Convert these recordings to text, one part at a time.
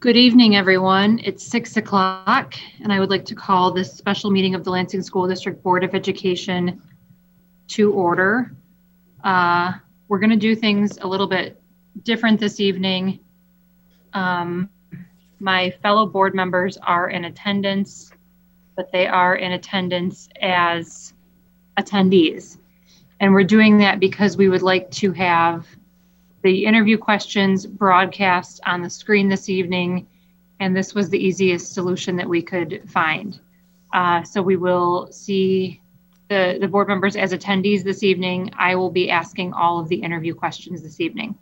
Good evening, everyone. It's 6 o'clock, and I would like to call this special meeting of the Lansing School District Board of Education to order. We're going to do things a little bit different this evening. My fellow board members are in attendance, but they are in attendance as attendees. And we're doing that because we would like to have the interview questions broadcast on the screen this evening, and this was the easiest solution that we could find. So we will see the board members as attendees this evening. I will be asking all of the interview questions this evening.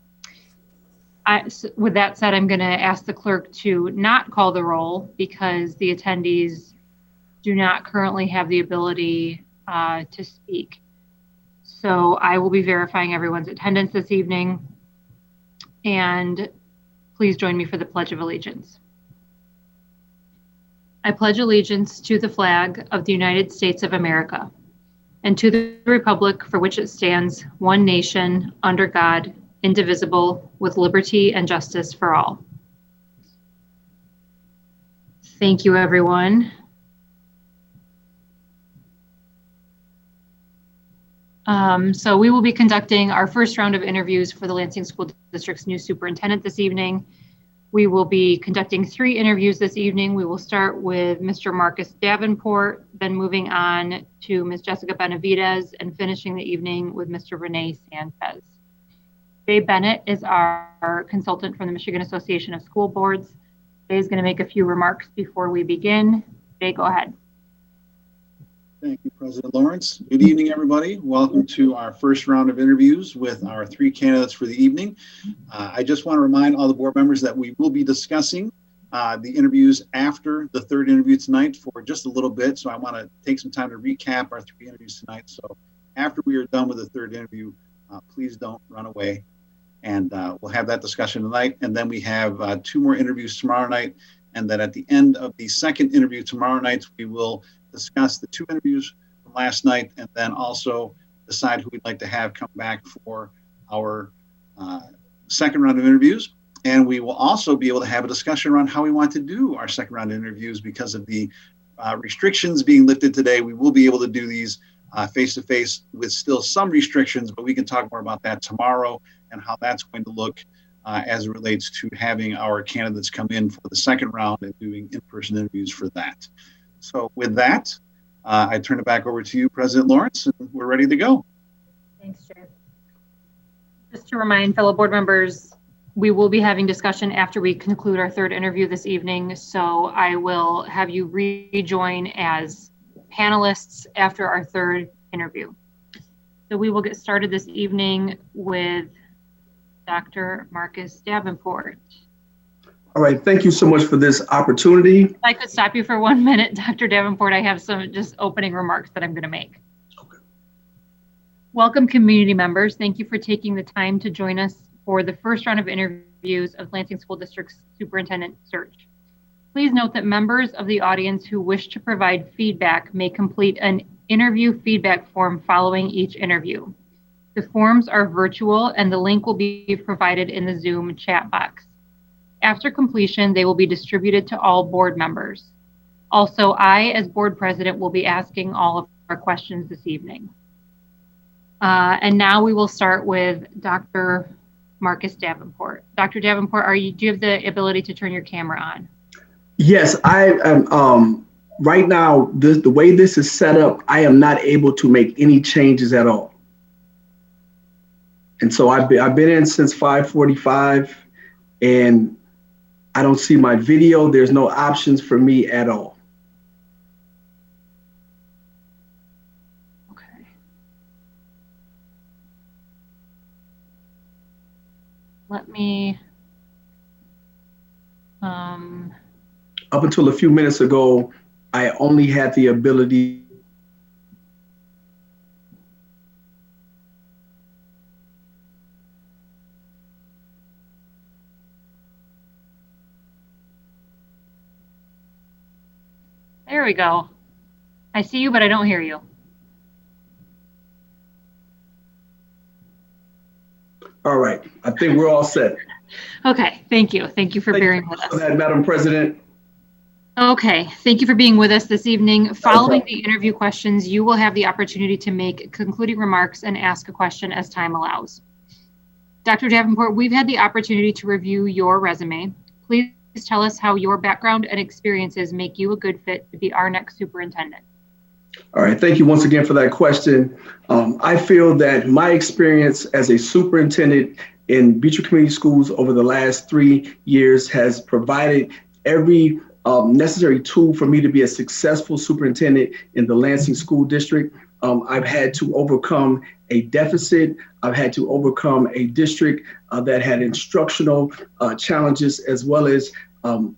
With that said, I'm going to ask the clerk to not call the roll because the attendees do not currently have the ability to speak. So I will be verifying everyone's attendance this evening. And please join me for the Pledge of Allegiance. I pledge allegiance to the flag of the United States of America and to the republic for which it stands, one nation, under God, indivisible, with liberty and justice for all. Thank you, everyone. So we will be conducting our first round of interviews for the Lansing School District's new superintendent this evening. We will be conducting 3 interviews this evening. We will start with Mr. Marcus Davenport, then moving on to Ms. Jessica Benavidez, and finishing the evening with Mr. Rene Sanchez. Jay Bennett is our consultant from the Michigan Association of School Boards. Jay is going to make a few remarks before we begin. Jay, go ahead. Thank you, President Lawrence. Good evening, everybody. Welcome to our first round of interviews with our 3 candidates for the evening. I just want to remind all the board members that we will be discussing the interviews after the 3rd interview tonight for just a little bit. So I want to take some time to recap our 3 interviews tonight. So after we are done with the 3rd interview, please don't run away. And we'll have that discussion tonight. And then we have 2 more interviews tomorrow night. And then at the end of the 2nd interview tomorrow night, we will discuss the 2 interviews from last night and then also decide who we'd like to have come back for our 2nd round of interviews. And we will also be able to have a discussion around how we want to do our 2nd round of interviews because of the restrictions being lifted today. We will be able to do these face-to-face with still some restrictions, but we can talk more about that tomorrow and how that's going to look as it relates to having our candidates come in for the 2nd round and doing in-person interviews for that. So with that, I turn it back over to you, President Lawrence, and we're ready to go. Thanks, Jay. Just to remind fellow board members, we will be having discussion after we conclude our 3rd interview this evening. So I will have you rejoin as panelists after our 3rd interview. So we will get started this evening with Dr. Marcus Davenport. All right, thank you so much for this opportunity. If I could stop you for 1 minute, Dr. Davenport, I have some just opening remarks that I'm going to make. Okay. Welcome, community members. Thank you for taking the time to join us for the first round of interviews of Lansing School District's superintendent search. Please note that members of the audience who wish to provide feedback may complete an interview feedback form following each interview. The forms are virtual and the link will be provided in the Zoom chat box. After completion, they will be distributed to all board members. Also, I, as board president, will be asking all of our questions this evening. And now we will start with Dr. Marcus Davenport. Dr. Davenport, do you have the ability to turn your camera on? Yes, I am. Right now, the way this is set up, I am not able to make any changes at all. And so I've been in since 5:45, and I don't see my video. There's no options for me at all. Okay. Let me, Up until a few minutes ago, I only had the ability there we go. I see you, but I don't hear you. All right, I think we're all set. Okay, thank you. Thank you for bearing with For us. that, Madam President. Okay, thank you for being with us this evening. Following the interview questions, you will have the opportunity to make concluding remarks and ask a question as time allows. Dr. Davenport, we've had the opportunity to review your resume. Please tell us how your background and experiences make you a good fit to be our next superintendent. All right, thank you once again for that question. I feel that my experience as a superintendent in Beecher Community Schools over the last 3 years has provided every necessary tool for me to be a successful superintendent in the Lansing School District. I've had to overcome a deficit. I've had to overcome a district that had instructional challenges as well as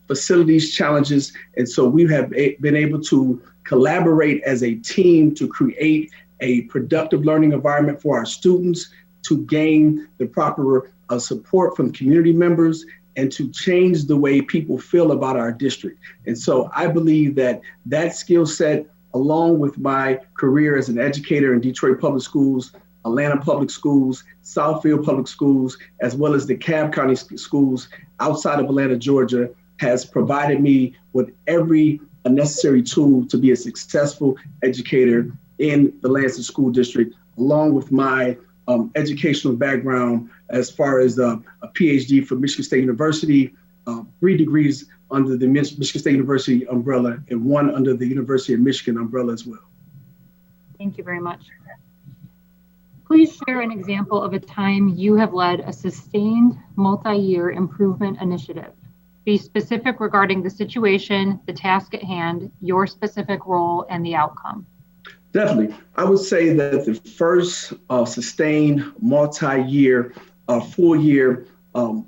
facilities challenges. And so we have been able to collaborate as a team to create a productive learning environment for our students, to gain the proper support from community members, and to change the way people feel about our district. And so I believe that that skill set, along with my career as an educator in Detroit Public Schools, Atlanta Public Schools, Southfield Public Schools, as well as the Cobb County schools outside of Atlanta, Georgia, has provided me with every necessary tool to be a successful educator in the Lansing School District, along with my educational background as far as a Ph.D. from Michigan State University, 3 degrees under the Michigan State University umbrella, and 1 under the University of Michigan umbrella as well. Thank you very much. Please share an example of a time you have led a sustained multi-year improvement initiative. Be specific regarding the situation, the task at hand, your specific role, and the outcome. Definitely. I would say that the first sustained multi-year, full-year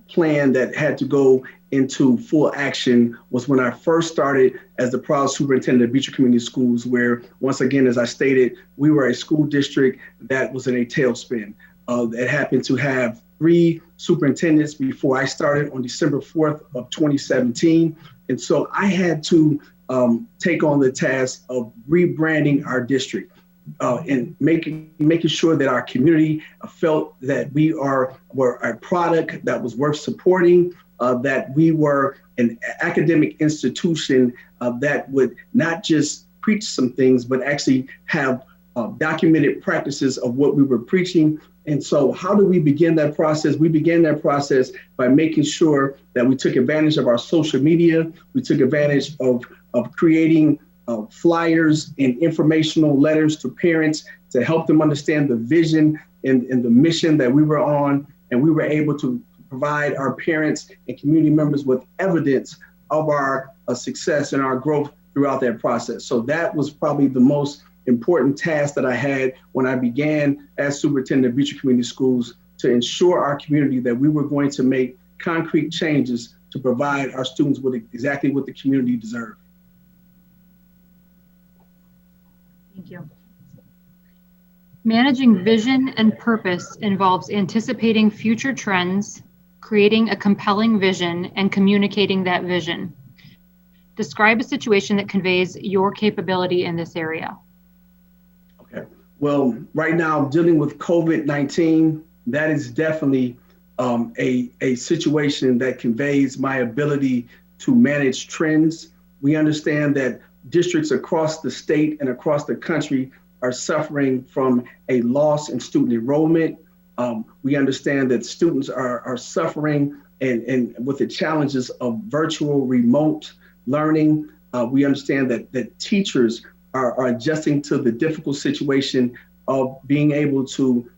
plan that had to go into full action was when I first started as the proud superintendent of Beecher Community Schools, where, once again, as I stated, we were a school district that was in a tailspin. That happened to have 3 superintendents before I started on December 4th of 2017. And so I had to take on the task of rebranding our district and making sure that our community felt that we were a product that was worth supporting, that we were an academic institution that would not just preach some things, but actually have documented practices of what we were preaching. And so how do we begin that process? We began that process by making sure that we took advantage of our social media. We took advantage of creating flyers and informational letters to parents to help them understand the vision and the mission that we were on. And we were able to provide our parents and community members with evidence of our success and our growth throughout that process. So that was probably the most important task that I had when I began as superintendent of Beecher Community Schools, to ensure our community that we were going to make concrete changes to provide our students with exactly what the community deserved. Thank you. Managing vision and purpose involves anticipating future trends, creating a compelling vision, and communicating that vision. Describe a situation that conveys your capability in this area. Okay. Well, right now, dealing with COVID-19, that is definitely a situation that conveys my ability to manage trends. We understand that districts across the state and across the country are suffering from a loss in student enrollment. We understand that students are suffering and with the challenges of virtual remote learning. We understand that teachers are adjusting to the difficult situation of being able to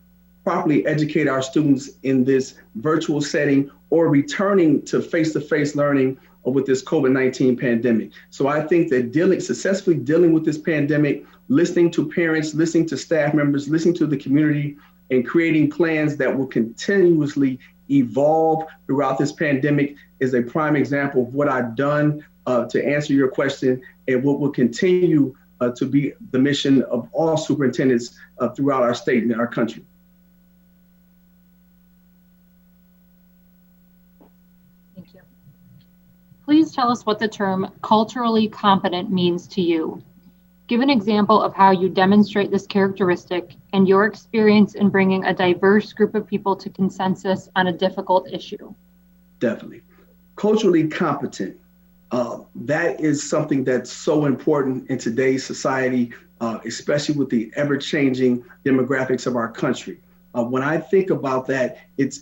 properly educate our students in this virtual setting or returning to face-to-face learning with this COVID-19 pandemic. So I think that successfully dealing with this pandemic, listening to parents, listening to staff members, listening to the community, and creating plans that will continuously evolve throughout this pandemic is a prime example of what I've done to answer your question, and what will continue to be the mission of all superintendents throughout our state and our country. Thank you. Please tell us what the term culturally competent means to you. Give an example of how you demonstrate this characteristic and your experience in bringing a diverse group of people to consensus on a difficult issue. Definitely. Culturally competent. That is something that's so important in today's society, especially with the ever-changing demographics of our country. When I think about that, it's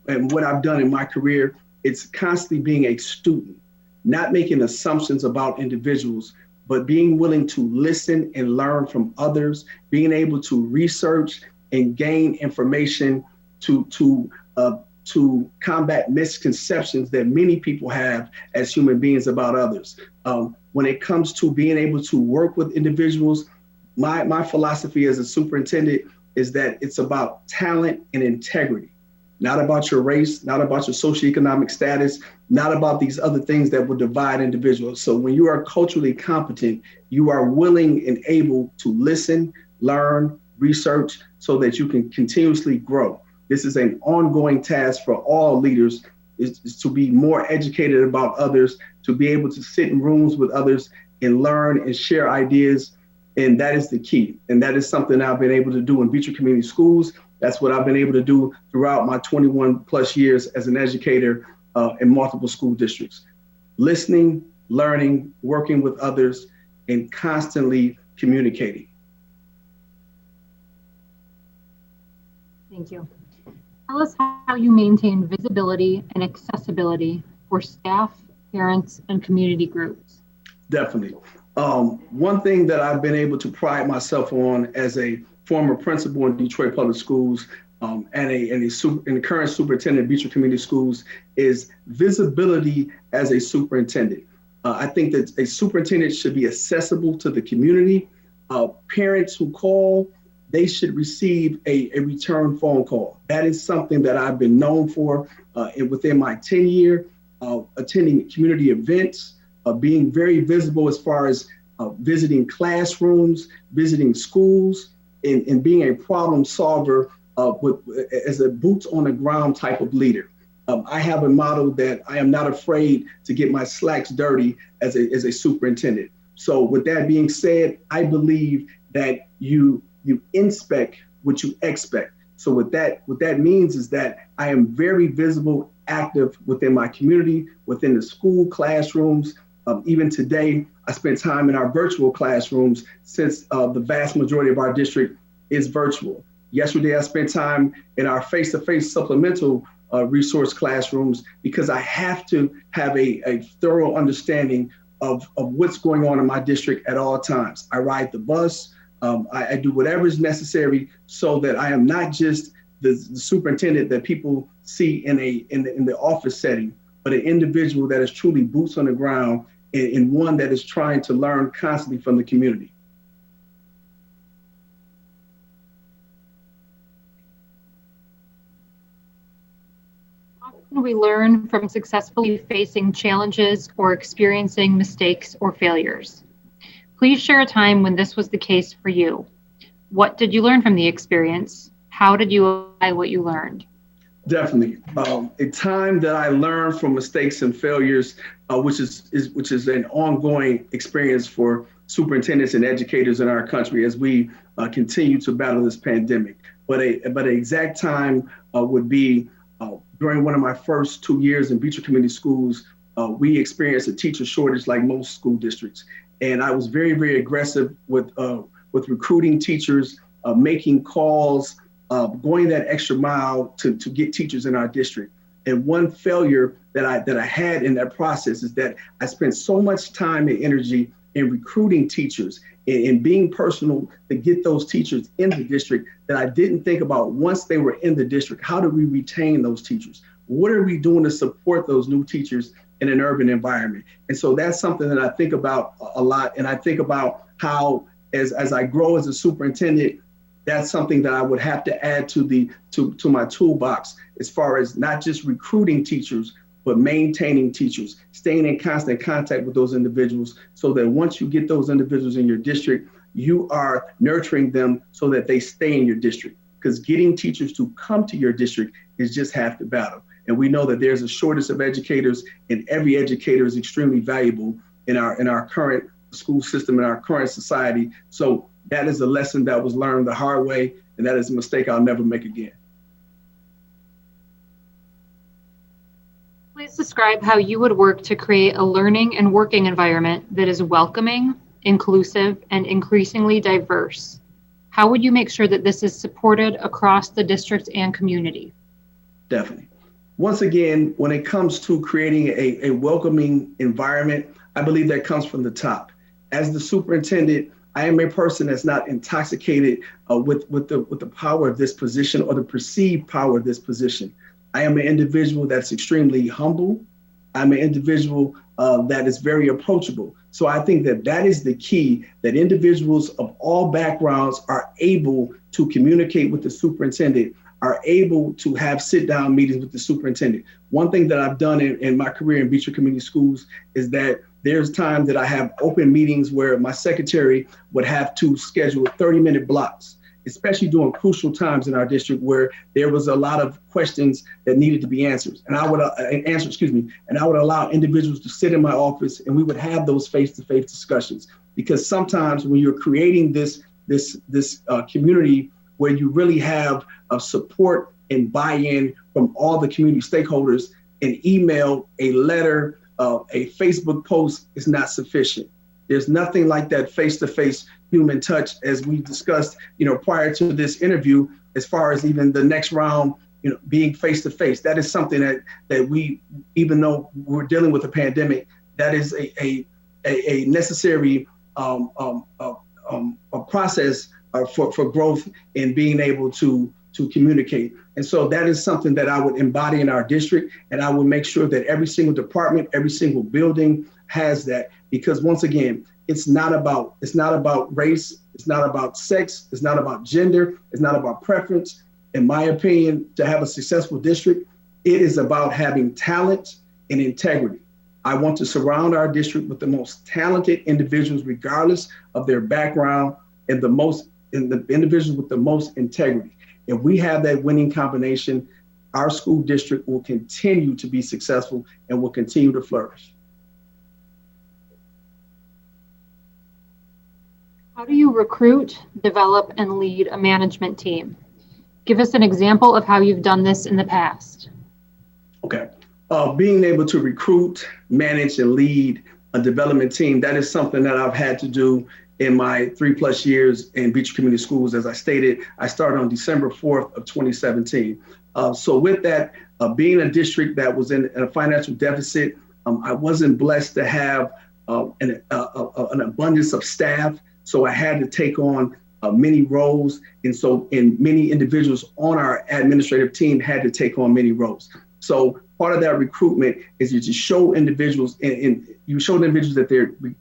and what I've done in my career, it's constantly being a student, not making assumptions about individuals, but being willing to listen and learn from others, being able to research and gain information to combat misconceptions that many people have as human beings about others. When it comes to being able to work with individuals, my philosophy as a superintendent is that it's about talent and integrity, not about your race, not about your socioeconomic status, not about these other things that would divide individuals. So when you are culturally competent, you are willing and able to listen, learn, research, so that you can continuously grow. This is an ongoing task for all leaders, is to be more educated about others, to be able to sit in rooms with others and learn and share ideas. And that is the key. And that is something I've been able to do in Beecher Community Schools. That's what I've been able to do throughout my 21 plus years as an educator in multiple school districts. Listening, learning, working with others, and constantly communicating. Thank you. Tell us how you maintain visibility and accessibility for staff, parents, and community groups. Definitely. One thing that I've been able to pride myself on as a former principal in Detroit Public Schools and the current superintendent of Beecher Community Schools is visibility as a superintendent. I think that a superintendent should be accessible to the community. Parents who call, they should receive a return phone call. That is something that I've been known for within my tenure, attending community events, being very visible as far as visiting classrooms, visiting schools, and being a problem solver as a boots on the ground type of leader. I have a model that I am not afraid to get my slacks dirty as a superintendent. So with that being said, I believe that you inspect what you expect. So what that means is that I am very visible, active within my community, within the school classrooms. Even today, I spend time in our virtual classrooms since the vast majority of our district is virtual. Yesterday, I spent time in our face-to-face supplemental resource classrooms because I have to have a thorough understanding of what's going on in my district at all times. I ride the bus. I do whatever is necessary so that I am not just the superintendent that people see in the office setting, but an individual that is truly boots on the ground and one that is trying to learn constantly from the community. How can we learn from successfully facing challenges or experiencing mistakes or failures? Please share a time when this was the case for you. What did you learn from the experience? How did you apply what you learned? Definitely. A time that I learned from mistakes and failures, which is an ongoing experience for superintendents and educators in our country as we continue to battle this pandemic. But an exact time would be during one of my first 2 years in Beecher Community Schools. We experienced a teacher shortage like most school districts. And I was very, very aggressive with recruiting teachers, making calls, going that extra mile to get teachers in our district. And one failure that I had in that process is that I spent so much time and energy in recruiting teachers and being personal to get those teachers in the district that I didn't think about once they were in the district. How do we retain those teachers? What are we doing to support those new teachers in an urban environment? And so that's something that I think about a lot. And I think about how as I grow as a superintendent, that's something that I would have to add to my toolbox as far as not just recruiting teachers, but maintaining teachers, staying in constant contact with those individuals so that once you get those individuals in your district, you are nurturing them so that they stay in your district. Because getting teachers to come to your district is just half the battle. And we know that there's a shortage of educators, and every educator is extremely valuable in our current school system, in our current society. So that is a lesson that was learned the hard way, and that is a mistake I'll never make again. describe how you would work to create a learning and working environment that is welcoming, inclusive, and increasingly diverse. How would you make sure that this is supported across the district and community? Definitely. Once again, when it comes to creating a welcoming environment, I believe that comes from the top. As the superintendent, I am a person that's not intoxicated with the power of this position or the perceived power of this position. I am an individual that's extremely humble. I'm an individual that is very approachable. So I think that that is the key, that individuals of all backgrounds are able to communicate with the superintendent, are able to have sit-down meetings with the superintendent. One thing that I've done in my career in Beecher Community Schools is that there's times that I have open meetings where my secretary would have to schedule 30-minute blocks, especially during crucial times in our district where there was a lot of questions that needed to be answered. And I would allow individuals to sit in my office and we would have those face-to-face discussions. Because sometimes when you're creating this community where you really have support and buy-in from all the community stakeholders, an email, a letter, a Facebook post is not sufficient. There's nothing like that face-to-face human touch, as we discussed, prior to this interview, as far as even the next round, being face-to-face. That is something that we, even though we're dealing with a pandemic, that is a necessary a process for growth and being able to communicate. And so that is something that I would embody in our district. And I would make sure that every single department, every single building has that. Because once again, it's not about race, it's not about sex, it's not about gender, it's not about preference. In my opinion, to have a successful district, it is about having talent and integrity. I want to surround our district with the most talented individuals, regardless of their background, and the individuals with the most integrity. If we have that winning combination, our school district will continue to be successful and will continue to flourish. How do you recruit, develop, and lead a management team? Give us an example of how you've done this in the past. Okay. Being able to recruit, manage, and lead a development team, that is something that I've had to do in my 3+ years in Beecher Community Schools. As I stated, I started on December 4th of 2017. So with that, being a district that was in a financial deficit, I wasn't blessed to have an abundance of staff. So I had to take on many roles. And many individuals on our administrative team had to take on many roles. So part of that recruitment is you just show individuals that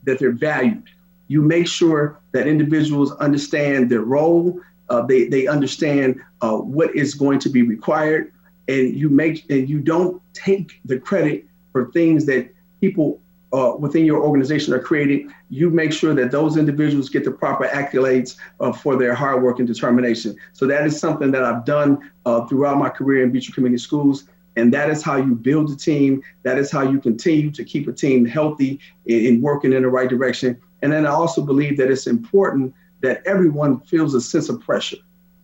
they're valued. You make sure that individuals understand their role. They understand what is going to be required, and you don't take the credit for things that people within your organization are creating. You make sure that those individuals get the proper accolades for their hard work and determination. So that is something that I've done throughout my career in Beecher Community Schools. And that is how you build a team. That is how you continue to keep a team healthy and working in the right direction. And then I also believe that it's important that everyone feels a sense of pressure.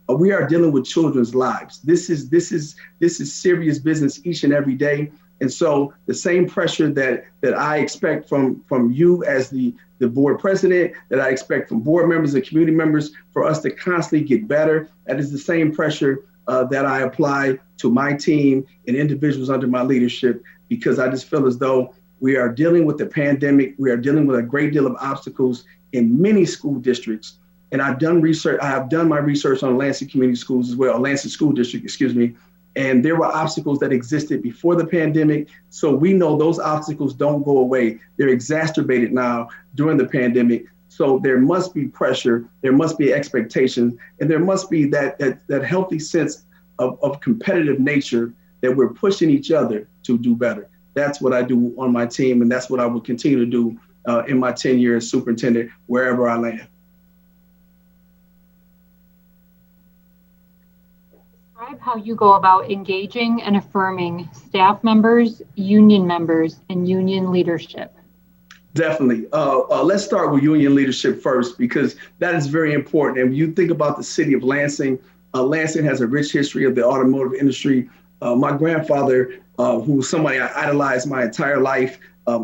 We are dealing with children's lives. This is serious business each and every day. And so the same pressure that I expect from you as the board president, that I expect from board members and community members for us to constantly get better, that is the same pressure that I apply to my team and individuals under my leadership, because I just feel as though we are dealing with the pandemic. We are dealing with a great deal of obstacles in many school districts. And I've done research. I have done my research on Lansing Community Schools as well, Lansing School District, excuse me. And there were obstacles that existed before the pandemic. So we know those obstacles don't go away. They're exacerbated now during the pandemic. So there must be pressure, there must be expectations, and there must be that healthy sense of competitive nature that we're pushing each other to do better. That's what I do on my team, and that's what I will continue to do in my tenure as superintendent, wherever I land. Describe how you go about engaging and affirming staff members, union members, and union leadership. Definitely. Let's start with union leadership first, because that is very important. And when you think about the city of Lansing, Lansing has a rich history of the automotive industry. My grandfather, who was somebody I idolized my entire life,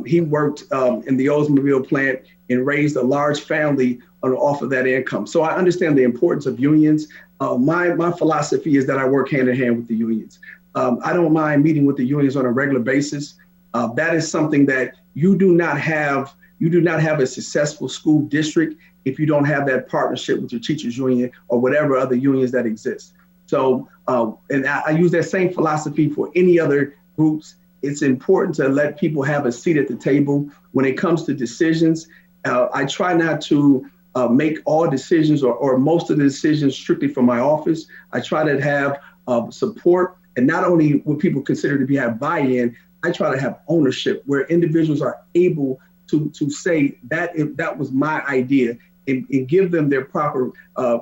he worked in the Oldsmobile plant and raised a large family off of that income. So I understand the importance of unions. My philosophy is that I work hand in hand with the unions. I don't mind meeting with the unions on a regular basis. That is something that you do not have. You do not have a successful school district if you don't have that partnership with your teachers union or whatever other unions that exist. So, and I use that same philosophy for any other groups. It's important to let people have a seat at the table when it comes to decisions. I try not to make all decisions or most of the decisions strictly from my office. I try to have support, and not only what people consider to be have buy-in, I try to have ownership where individuals are able to say that if that was my idea and give them their proper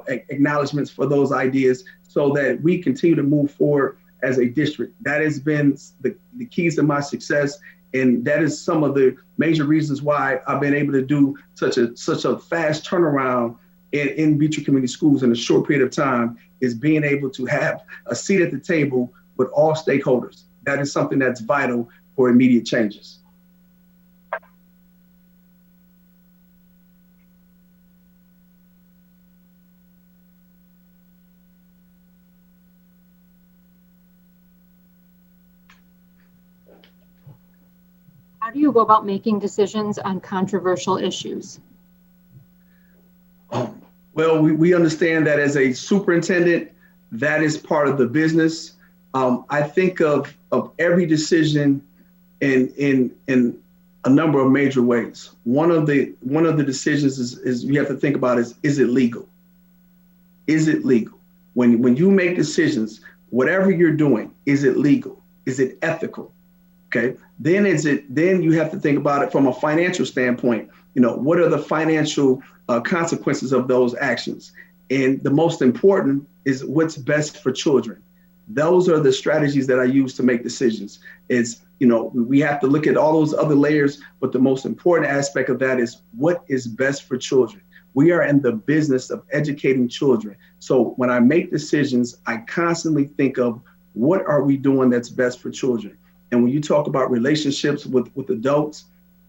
acknowledgments for those ideas so that we continue to move forward as a district. That has been the keys to my success. And that is some of the major reasons why I've been able to do such a fast turnaround in Beecher Community Schools in a short period of time, is being able to have a seat at the table with all stakeholders. That is something that's vital for immediate changes. How do you go about making decisions on controversial issues? Well, we understand that as a superintendent, that is part of the business. I think of every decision in a number of major ways. One of the decisions is you have to think about is it legal? Is it legal? When you make decisions, whatever you're doing, is it legal? Is it ethical? Okay. Then you have to think about it from a financial standpoint. You know, what are the financial consequences of those actions? And the most important is what's best for children. Those are the strategies that I use to make decisions. Is, you know, we have to look at all those other layers, but the most important aspect of that is what is best for children. We are in the business of educating children. So when I make decisions, I constantly think of what are we doing that's best for children. And when you talk about relationships with adults,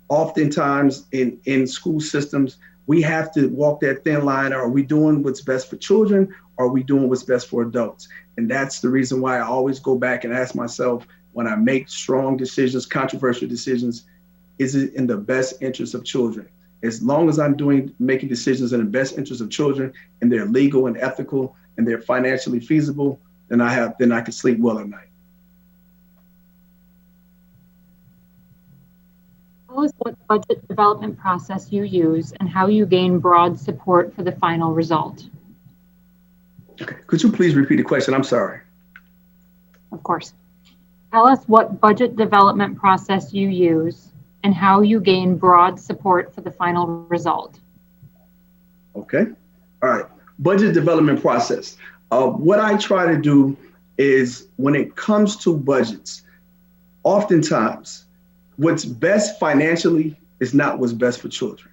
oftentimes in school systems, we have to walk that thin line. Are we doing what's best for children? Or are we doing what's best for adults? And that's the reason why I always go back and ask myself, when I make strong decisions, controversial decisions, is it in the best interest of children? As long as I'm making decisions in the best interest of children and they're legal and ethical and they're financially feasible, then I can sleep well at night. Tell us what budget development process you use and how you gain broad support for the final result. Okay. Could you please repeat the question? I'm sorry. Of course. Tell us what budget development process you use and how you gain broad support for the final result. Okay. All right. Budget development process. What I try to do is when it comes to budgets, oftentimes what's best financially is not what's best for children,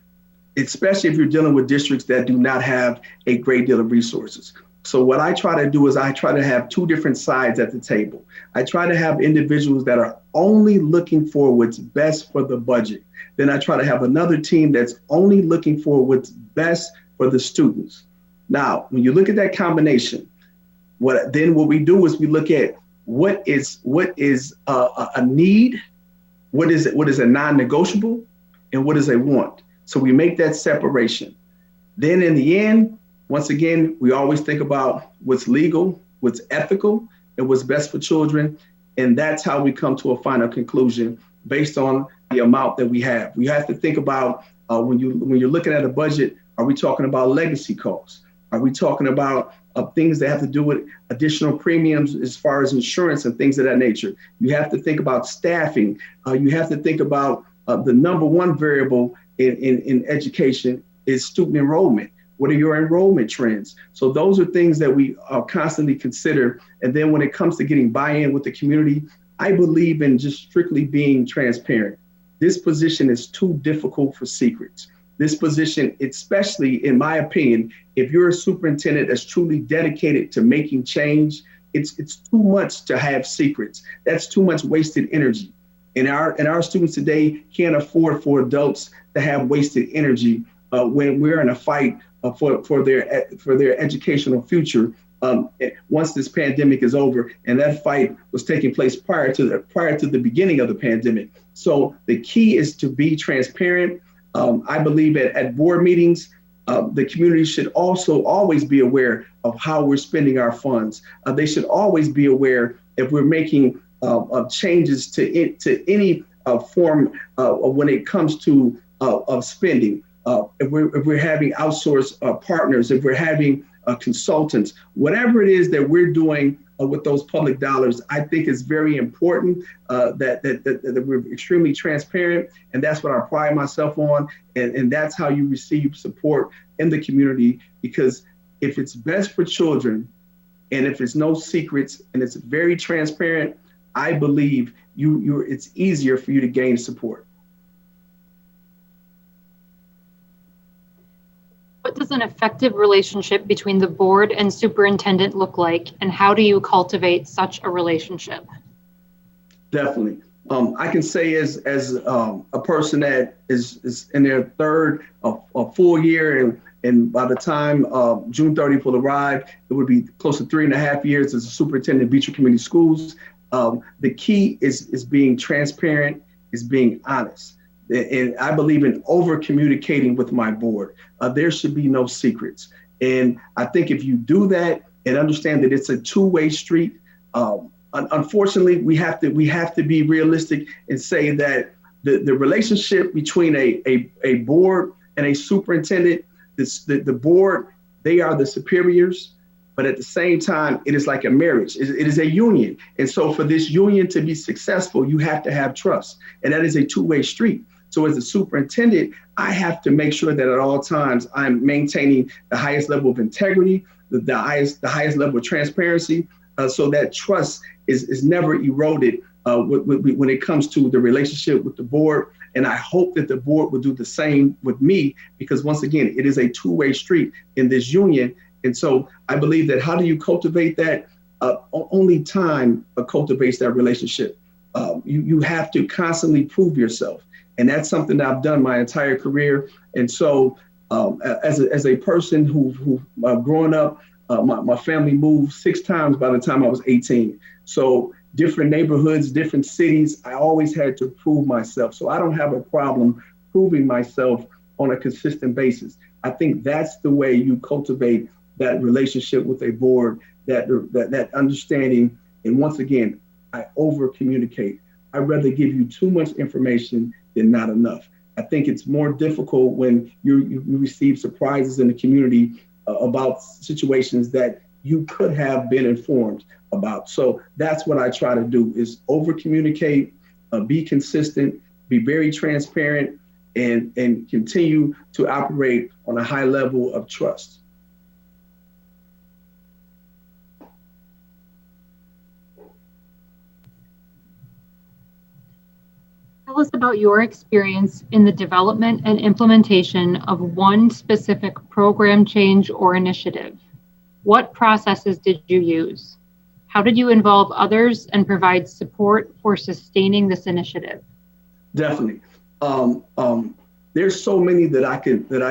especially if you're dealing with districts that do not have a great deal of resources. So what I try to do is I try to have two different sides at the table. I try to have individuals that are only looking for what's best for the budget. Then I try to have another team that's only looking for what's best for the students. Now, when you look at that combination, what we do is we look at what is a need, what is a non-negotiable, and what is a want. So we make that separation. Then in the end, once again, we always think about what's legal, what's ethical, and what's best for children. And that's how we come to a final conclusion based on the amount that we have. We have to think about when you're looking at a budget, are we talking about legacy costs? Are we talking about things that have to do with additional premiums as far as insurance and things of that nature? You have to think about staffing. You have to think about the number one variable in education is student enrollment. What are your enrollment trends? So those are things that we constantly consider. And then when it comes to getting buy-in with the community, I believe in just strictly being transparent. This position is too difficult for secrets. This position, especially in my opinion, if you're a superintendent that's truly dedicated to making change, it's too much to have secrets. That's too much wasted energy. And our students today can't afford for adults to have wasted energy when we're in a fight for their educational future. Once this pandemic is over, and that fight was taking place prior to the beginning of the pandemic. So the key is to be transparent. I believe at board meetings, the community should also always be aware of how we're spending our funds. They should always be aware if we're making changes to any form when it comes to of spending. If we're having outsourced partners, if we're having consultants, whatever it is that we're doing with those public dollars, I think is very important that we're extremely transparent, and that's what I pride myself on, and that's how you receive support in the community. Because if it's best for children, and if it's no secrets, and it's very transparent, I believe it's easier for you to gain support. What does an effective relationship between the board and superintendent look like, and how do you cultivate such a relationship? Definitely. I can say as a person that is in their third a full year, and by the time June 30th will arrive, it would be close to 3.5 years as a superintendent of Beecher Community Schools. The key is being transparent, is being honest. And I believe in over communicating with my board. There should be no secrets. And I think if you do that and understand that it's a two-way street, unfortunately, we have to be realistic and say that the relationship between a board and a superintendent, the board, they are the superiors. But at the same time, it is like a marriage. It is a union. And so for this union to be successful, you have to have trust. And that is a two-way street. So as a superintendent, I have to make sure that at all times I'm maintaining the highest level of integrity, the highest level of transparency, so that trust is never eroded when it comes to the relationship with the board. And I hope that the board will do the same with me, because once again, it is a two-way street in this union. And so I believe that how do you cultivate that? Only time cultivates that relationship. You have to constantly prove yourself. And that's something that I've done my entire career. And so as a person who growing up, my family moved 6 times by the time I was 18. So different neighborhoods, different cities, I always had to prove myself. So I don't have a problem proving myself on a consistent basis. I think that's the way you cultivate that relationship with a board, that understanding. And once again, I over communicate. I'd rather give you too much information than not enough. I think it's more difficult when you receive surprises in the community about situations that you could have been informed about. So that's what I try to do, is over communicate, be consistent, be very transparent, and continue to operate on a high level of trust. Tell us about your experience in the development and implementation of one specific program change or initiative. What processes did you use? How did you involve others and provide support for sustaining this initiative? Definitely. There's so many that I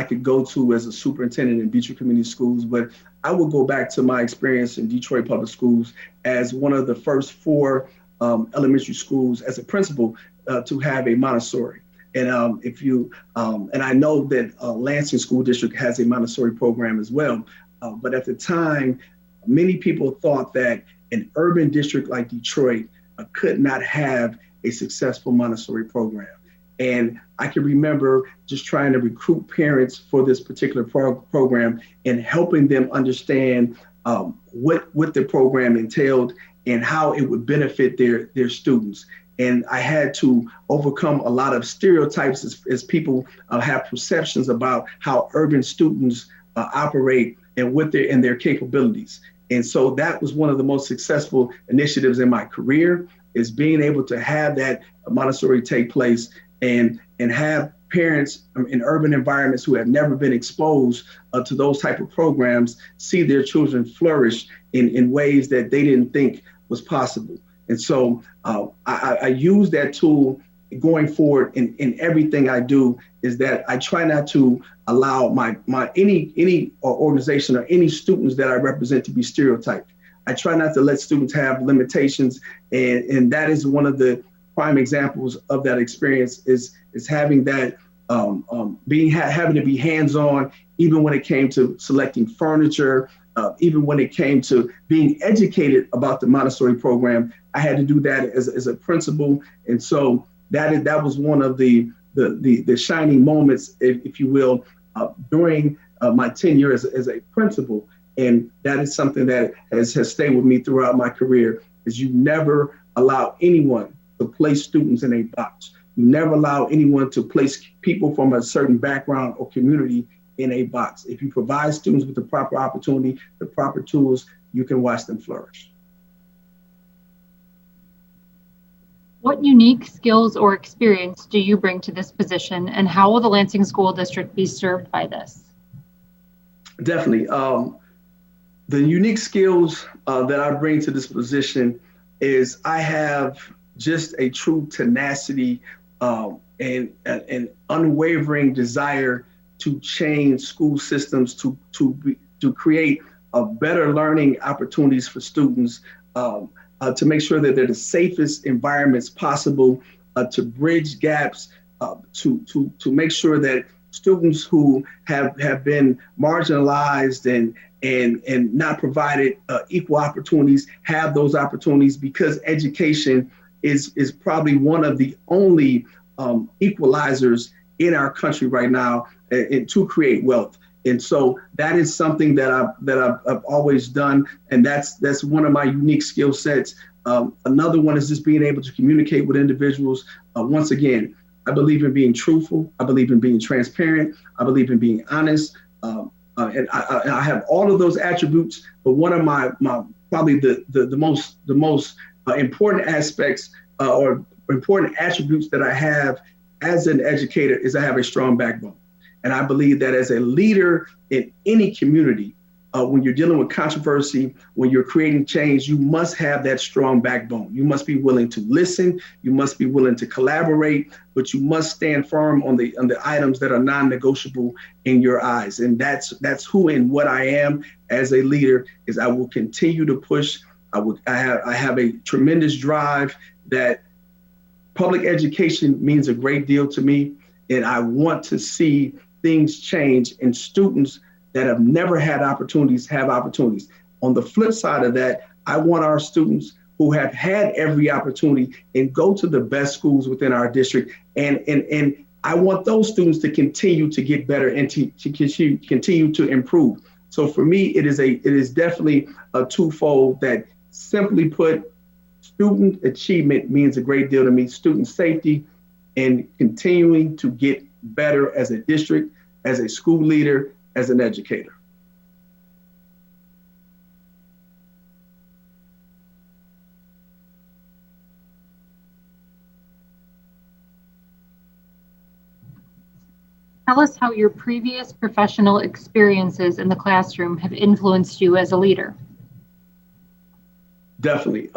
could go to as a superintendent in Beecher Community Schools, but I will go back to my experience in Detroit Public Schools as one of the first 4 elementary schools as a principal to have a Montessori. And and I know that Lansing School District has a Montessori program as well. But at the time, many people thought that an urban district like Detroit could not have a successful Montessori program. And I can remember just trying to recruit parents for this particular program and helping them understand what the program entailed and how it would benefit their students. And I had to overcome a lot of stereotypes as people have perceptions about how urban students operate and what their capabilities. And so that was one of the most successful initiatives in my career, is being able to have that Montessori take place and have parents in urban environments who have never been exposed to those type of programs see their children flourish in ways that they didn't think was possible. And so I use that tool going forward in everything I do, is that I try not to allow my any organization or any students that I represent to be stereotyped. I try not to let students have limitations, and that is one of the prime examples of that experience is having that having to be hands-on, even when it came to selecting furniture, even when it came to being educated about the Montessori program. I had to do that as a principal, and so that was one of the shining moments, if you will, during my tenure as a principal. And that is something that has stayed with me throughout my career, is you never allow anyone to place students in a box. You never allow anyone to place people from a certain background or community in a box. If you provide students with the proper opportunity, the proper tools, you can watch them flourish. What unique skills or experience do you bring to this position, and how will the Lansing School District be served by this? Definitely. The unique skills that I bring to this position is I have just a true tenacity and an unwavering desire to change school systems, to create better learning opportunities for students, to make sure that they're the safest environments possible, to bridge gaps, to make sure that students who have been marginalized and not provided equal opportunities have those opportunities, because education is probably one of the only equalizers in our country right now, and to create wealth. And so that is something that I've always done, and that's one of my unique skill sets. Another one is just being able to communicate with individuals. Once again, I believe in being truthful. I believe in being transparent. I believe in being honest. And I have all of those attributes. But one of my probably the most important aspects or important attributes that I have as an educator is I have a strong backbone. And I believe that as a leader in any community, when you're dealing with controversy, when you're creating change, you must have that strong backbone. You must be willing to listen. You must be willing to collaborate, but you must stand firm on the items that are non-negotiable in your eyes. And that's who and what I am as a leader. Is I will continue to push. I have a tremendous drive that public education means a great deal to me, and I want to see things change and students that have never had opportunities have opportunities. On the flip side of that, I want our students who have had every opportunity and go to the best schools within our district. And I want those students to continue to get better and to continue to improve. So for me, it is definitely a twofold that, simply put, student achievement means a great deal to me. Student safety and continuing to get better as a district, as a school leader, as an educator. Tell us how your previous professional experiences in the classroom have influenced you as a leader. Definitely.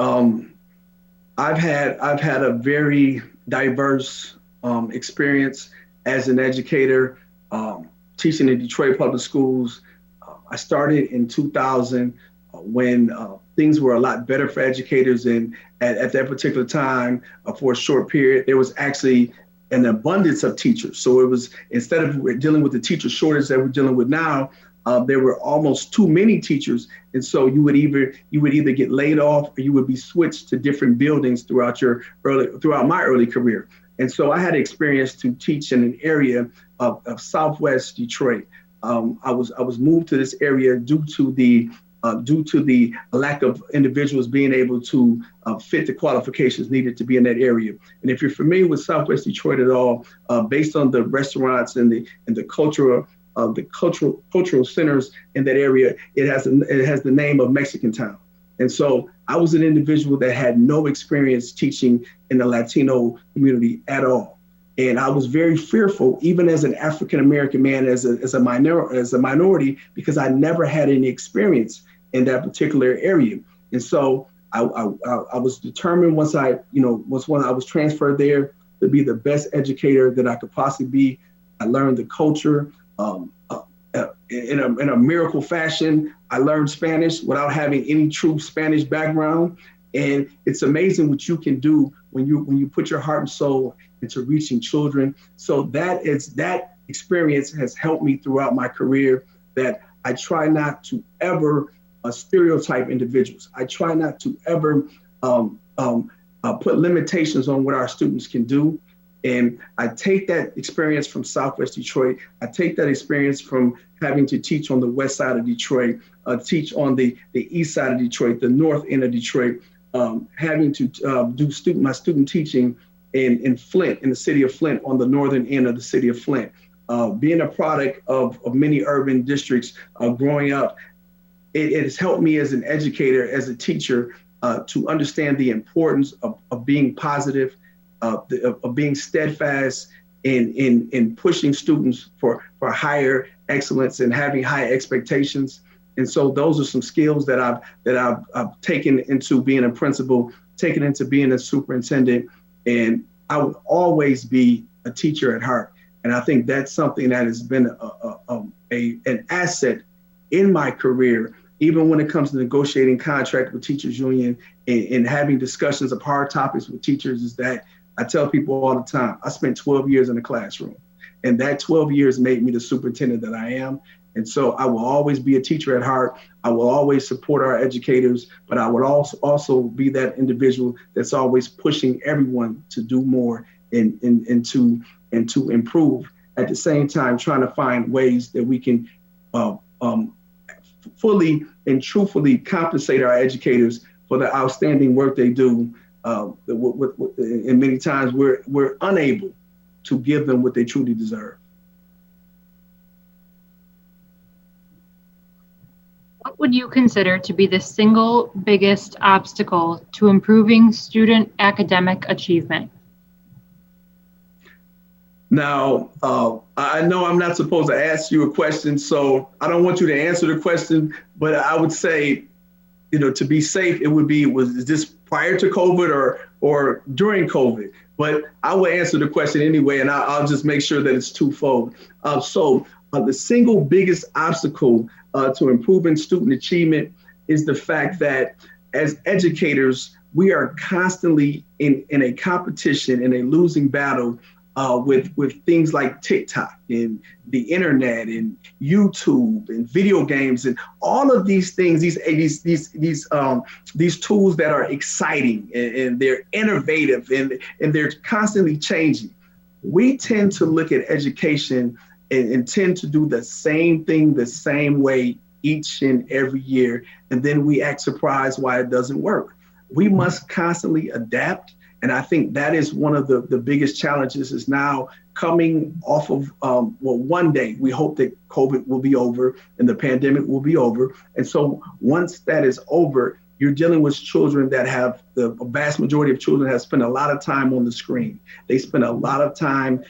I've had a very diverse experience as an educator, teaching in Detroit Public Schools. I started in 2000 when things were a lot better for educators, and at that particular time, for a short period, there was actually an abundance of teachers. So it was, instead of dealing with the teacher shortage that we're dealing with now, there were almost too many teachers, and so you would either get laid off or you would be switched to different buildings throughout my early career. And so I had experience to teach in an area of Southwest Detroit. I was moved to this area due to the lack of individuals being able to fit the qualifications needed to be in that area. And if you're familiar with Southwest Detroit at all, based on the restaurants and the cultural centers in that area, it has the name of Mexican Town. And so I was an individual that had no experience teaching in the Latino community at all. And I was very fearful, even as an African-American man, as a minority, because I never had any experience in that particular area. And so I was determined once I was transferred there to be the best educator that I could possibly be. I learned the culture in a miracle fashion. I learned Spanish without having any true Spanish background. And it's amazing what you can do when you put your heart and soul into reaching children. So that experience has helped me throughout my career, that I try not to ever stereotype individuals. I try not to ever put limitations on what our students can do. And I take that experience from Southwest Detroit. I take that experience from having to teach on the west side of Detroit, teach on the east side of Detroit, the north end of Detroit, having to do my student teaching in Flint, in the city of Flint, on the northern end of the city of Flint. Being a product of many urban districts growing up, it has helped me as an educator, as a teacher, to understand the importance of being positive, of being steadfast in pushing students for higher excellence and having high expectations. And so those are some skills that I've taken into being a principal, taken into being a superintendent, and I will always be a teacher at heart. And I think that's something that has been an asset in my career, even when it comes to negotiating contract with teachers union and having discussions of hard topics with teachers, is that I tell people all the time, I spent 12 years in the classroom, and that 12 years made me the superintendent that I am. And so I will always be a teacher at heart. I will always support our educators, but I would also be that individual that's always pushing everyone to do more and to improve. At the same time, trying to find ways that we can fully and truthfully compensate our educators for the outstanding work they do. And many times we're unable to give them what they truly deserve. What would you consider to be the single biggest obstacle to improving student academic achievement? Now, I know I'm not supposed to ask you a question, so I don't want you to answer the question, but I would say, to be safe, was this prior to COVID or during COVID? But I will answer the question anyway, and I'll just make sure that it's twofold. So the single biggest obstacle to improving student achievement is the fact that as educators, we are constantly in a competition, in a losing battle with things like TikTok and the internet and YouTube and video games and all of these things, these tools that are exciting and they're innovative and they're constantly changing. We tend to look at education and tend to do the same thing the same way each and every year, and then we act surprised why it doesn't work. We must constantly adapt. And I think that is one of the biggest challenges, is now coming off of, one day we hope that COVID will be over and the pandemic will be over. And so once that is over, you're dealing with children that have, the vast majority of children have spent a lot of time on the screen. They spend a lot of time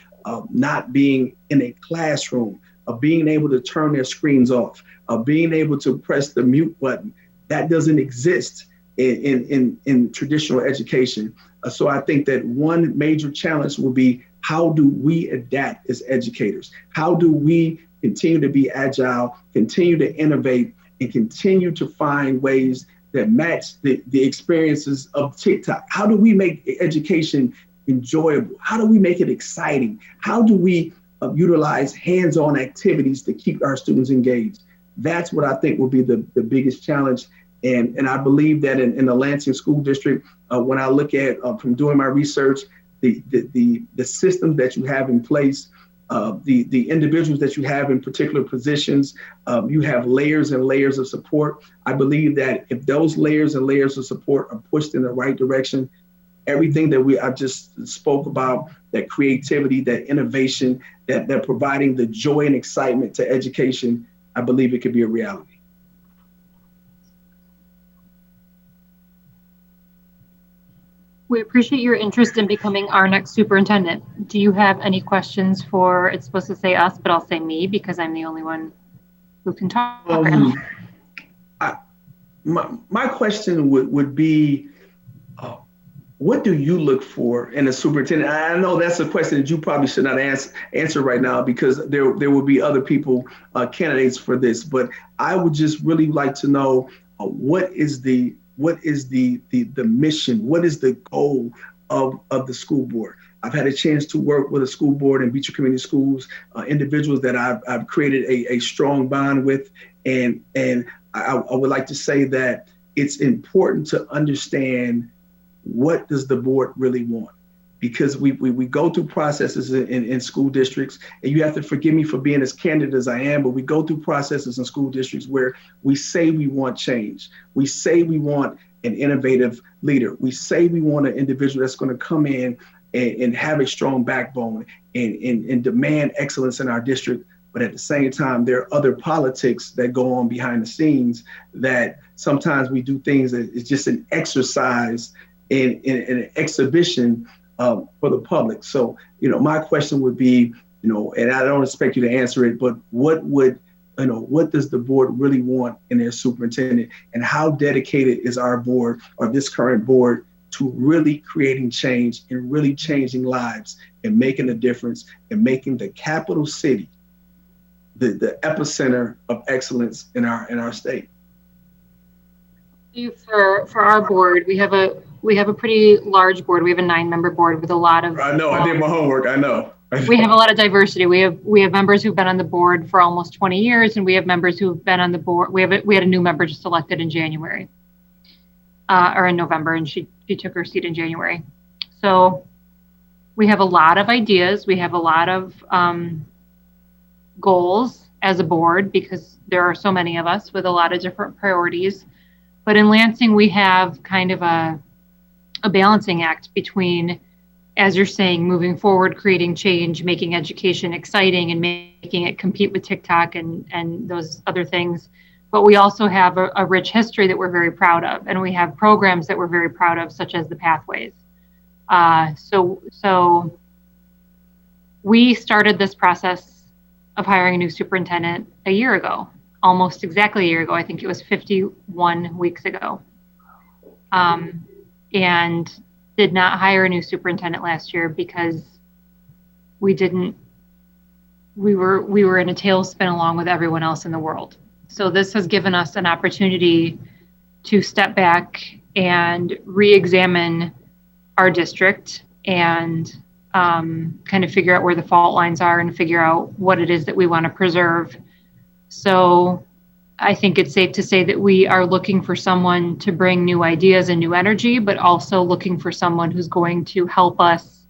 not being in a classroom, of being able to turn their screens off, of being able to press the mute button. That doesn't exist in traditional education. So I think that one major challenge will be, how do we adapt as educators? How do we continue to be agile, continue to innovate, and continue to find ways that match the experiences of TikTok? How do we make education enjoyable? How do we make it exciting? How do we utilize hands-on activities to keep our students engaged? That's what I think will be the biggest challenge. And I believe that in the Lansing School District, when I look at, from doing my research, the systems that you have in place, the individuals that you have in particular positions, you have layers and layers of support. I believe that if those layers and layers of support are pushed in the right direction, everything that I just spoke about, that creativity, that innovation, that providing the joy and excitement to education, I believe it could be a reality. We appreciate your interest in becoming our next superintendent. Do you have any questions for, it's supposed to say us, but I'll say me because I'm the only one who can talk right now. My question would be, what do you look for in a superintendent? I know that's a question that you probably should not answer right now because there will be other people, candidates for this. But I would just really like to know what is the mission? What is the goal of the school board? I've had a chance to work with a school board in Beecher Community Schools, individuals that I've created a strong bond with, and I would like to say that it's important to understand what does the board really want, because we go through processes in school districts, and you have to forgive me for being as candid as I am, but we go through processes in school districts where we say we want change. We say we want an innovative leader. We say we want an individual that's going to come in and have a strong backbone and demand excellence in our district. But at the same time, there are other politics that go on behind the scenes that sometimes we do things that it's just an exercise in an exhibition for the public. So, my question would be, and I don't expect you to answer it, but what does the board really want in their superintendent, and how dedicated is our board or this current board to really creating change and really changing lives and making a difference and making the capital city the epicenter of excellence in our state? For our board, we have a pretty large board. We have a 9-member board with a lot of. I know. I did my homework. I know. We have a lot of diversity. We have members who've been on the board for almost 20 years, and we have members who've been on the board. We had a new member just elected in January, or in November, and she took her seat in January. So we have a lot of ideas. We have a lot of goals as a board because there are so many of us with a lot of different priorities. But in Lansing, we have kind of a balancing act between, as you're saying, moving forward, creating change, making education exciting, and making it compete with TikTok and those other things. But we also have a rich history that we're very proud of, and we have programs that we're very proud of, such as the Pathways. So we started this process of hiring a new superintendent a year ago, almost exactly a year ago. I think it was 51 weeks ago. And did not hire a new superintendent last year because we were in a tailspin along with everyone else in the world. So this has given us an opportunity to step back and re-examine our district and kind of figure out where the fault lines are and figure out what it is that we want to preserve. So I think it's safe to say that we are looking for someone to bring new ideas and new energy, but also looking for someone who's going to help us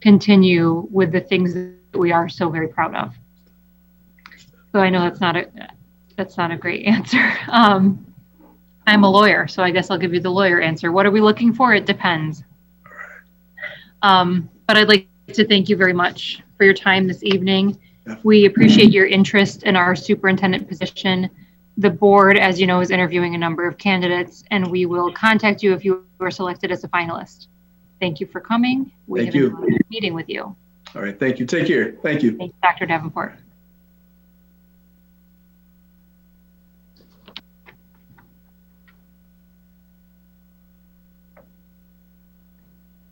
continue with the things that we are so very proud of. So I know that's not a great answer. I'm a lawyer, so I guess I'll give you the lawyer answer. What are we looking for? It depends. But I'd like to thank you very much for your time this evening. We appreciate your interest in our superintendent position. The board, as you know, is interviewing a number of candidates, and we will contact you if you are selected as a finalist. Thank you for coming. We have enjoyed meeting with you. All right. Thank you. Take care. Thank you. Thanks, Dr. Davenport.